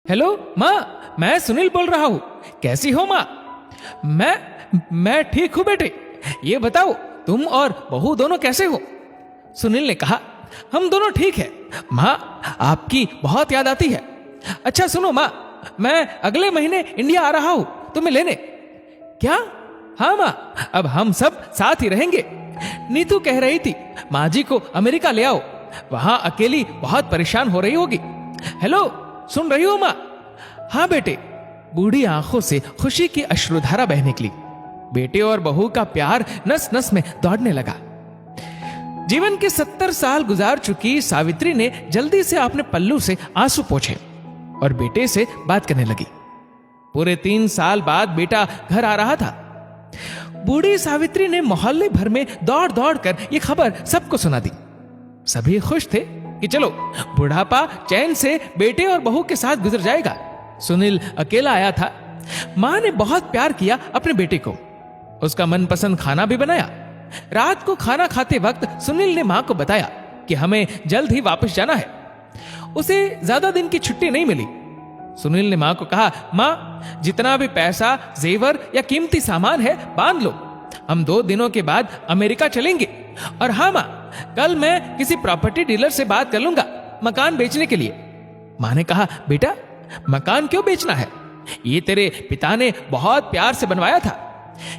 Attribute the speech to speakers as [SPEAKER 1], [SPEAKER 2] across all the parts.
[SPEAKER 1] Hello माँ, मैं सुनील बोल रहा हूँ। कैसी हो माँ? मैं ठीक हूँ बेटे। ये बताओ तुम और बहू दोनों कैसे हो? सुनील ने कहा, हम दोनों ठीक है माँ, आपकी बहुत याद आती है। अच्छा सुनो माँ, मैं अगले महीने इंडिया आ रहा हूँ तुम्हें लेने। क्या? हाँ माँ, अब हम सब साथ ही रहेंगे। नीतू कह रही थी माँ जी को अमेरिका ले आओ, वहां अकेली बहुत परेशान हो रही होगी। हेलो, सुन रही हो माँ? हाँ बेटे। बूढ़ी आंखों से खुशी की अश्रुधारा बहने निकली। बेटे और बहू का प्यार नस नस में दौड़ने लगा। जीवन के 70 साल गुजार चुकी सावित्री ने जल्दी से अपने पल्लू से आंसू पोंछे और बेटे से बात करने लगी। पूरे 3 साल बाद बेटा घर आ रहा था। बूढ़ी सावित्री ने मोहल्ले भर में दौड़ दौड़ कर यह खबर सबको सुना दी। सभी खुश थे कि चलो बुढ़ापा चैन से बेटे और बहू के साथ गुजर जाएगा। सुनील अकेला आया था। मां ने बहुत प्यार किया अपने बेटे को, उसका मनपसंद खाना भी बनाया। रात को खाना खाते वक्त सुनील ने मां को बताया कि हमें जल्द ही वापस जाना है। उसे ज्यादा दिन की छुट्टी नहीं मिली। सुनील ने मां को कहा, मां जितना भी पैसा, जेवर या कीमती सामान है बांध लो, हम 2 दिनों के बाद अमेरिका चलेंगे। और हाँ मां, कल मैं किसी प्रॉपर्टी डीलर से बात कर लूंगा मकान बेचने के लिए। मां ने कहा, बेटा मकान क्यों बेचना है? ये तेरे पिता ने बहुत प्यार से बनवाया था,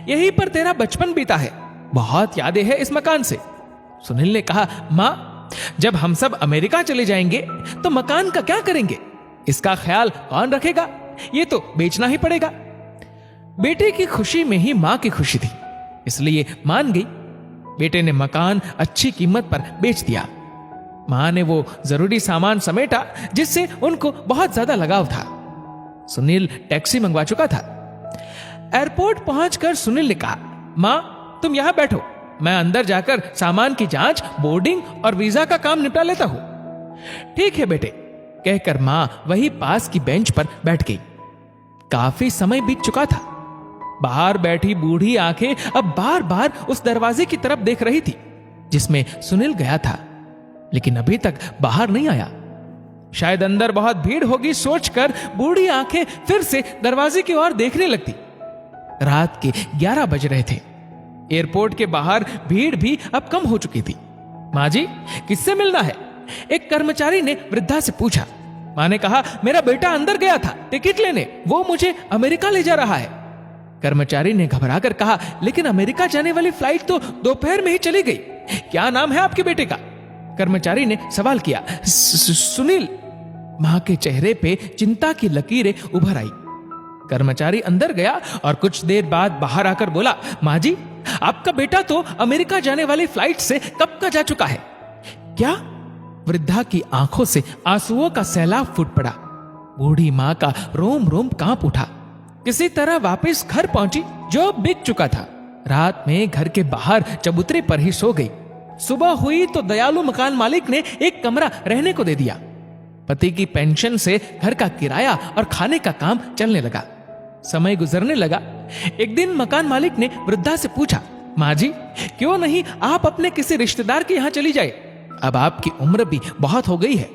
[SPEAKER 1] यहीं पर तेरा बचपन बीता है, बहुत यादें हैं इस मकान से। सुनील ने कहा, मां जब हम सब अमेरिका चले जाएंगे तो मकान का क्या करेंगे? इसका ख्याल कौन रखेगा? ये तो बेचना ही पड़ेगा। बेटे की खुशी में ही मां की खुशी थी, इसलिए मान गई। बेटे ने मकान अच्छी कीमत पर बेच दिया। मां ने वो जरूरी सामान समेटा जिससे उनको बहुत ज्यादा लगाव था। सुनील टैक्सी मंगवा चुका था। एयरपोर्ट पहुंचकर सुनील ने कहा, मां तुम यहां बैठो, मैं अंदर जाकर सामान की जांच, बोर्डिंग और वीजा का काम निपटा लेता हूं। ठीक है बेटे, कहकर मां वही पास की बेंच पर बैठ गई। काफी समय बीत चुका था। बाहर बैठी बूढ़ी आंखें अब बार बार उस दरवाजे की तरफ देख रही थी जिसमें सुनील गया था, लेकिन अभी तक बाहर नहीं आया। शायद अंदर बहुत भीड़ होगी सोचकर बूढ़ी आंखें फिर से दरवाजे की ओर देखने लगती। रात के 11 बज रहे थे। एयरपोर्ट के बाहर भीड़ भी अब कम हो चुकी थी। माँ जी किससे मिलना है? एक कर्मचारी ने वृद्धा से पूछा। माँ ने कहा, मेरा बेटा अंदर गया था टिकट लेने, वो मुझे अमेरिका ले जा रहा है। कर्मचारी ने घबराकर कहा, लेकिन अमेरिका जाने वाली फ्लाइट तो दोपहर में ही चली गई। क्या नाम है आपके बेटे का? कर्मचारी ने सवाल किया। सुनील। मां के चेहरे पे चिंता की लकीरें उभर आई। कर्मचारी अंदर गया और कुछ देर बाद बाहर आकर बोला, मां जी आपका बेटा तो अमेरिका जाने वाली फ्लाइट से कब का जा चुका है। क्या? वृद्धा की आंखों से आंसुओं का सैलाब फूट पड़ा। बूढ़ी मां का रोम रोम कांप उठा। किसी तरह वापस घर पहुंची जो बिक चुका था। रात में घर के बाहर चबूतरे पर ही सो गई। सुबह हुई तो दयालु मकान मालिक ने एक कमरा रहने को दे दिया। पति की पेंशन से घर का किराया और खाने का काम चलने लगा। समय गुजरने लगा। एक दिन मकान मालिक ने वृद्धा से पूछा, माँ जी क्यों नहीं आप अपने किसी रिश्तेदार के यहाँ चली जाए? अब आपकी उम्र भी बहुत हो गई है,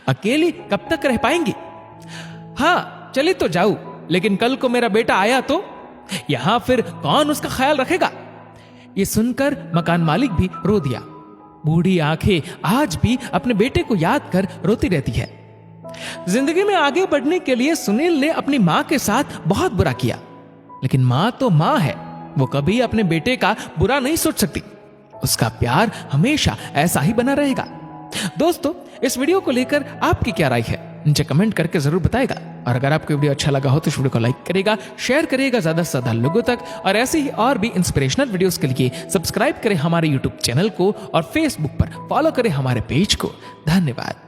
[SPEAKER 1] अकेली कब तक रह पाएंगी? हाँ चली तो जाऊं, लेकिन कल को मेरा बेटा आया तो यहां फिर कौन उसका ख्याल रखेगा? ये सुनकर मकान मालिक भी रो दिया। बूढ़ी आंखें आज भी अपने बेटे को याद कर रोती रहती है। जिंदगी में आगे बढ़ने के लिए सुनील ने अपनी मां के साथ बहुत बुरा किया, लेकिन मां तो मां है, वो कभी अपने बेटे का बुरा नहीं सोच सकती। उसका प्यार हमेशा ऐसा ही बना रहेगा। दोस्तों इस वीडियो को लेकर आपकी क्या राय है नीचे कमेंट करके जरूर बताएगा। और अगर आपको वीडियो अच्छा लगा हो तो इस वीडियो को लाइक करेगा, शेयर करेगा ज्यादा से ज्यादा लोगों तक। और ऐसे ही और भी इंस्पिरेशनल वीडियोस के लिए सब्सक्राइब करें हमारे यूट्यूब चैनल को और फेसबुक पर फॉलो करें हमारे पेज को। धन्यवाद।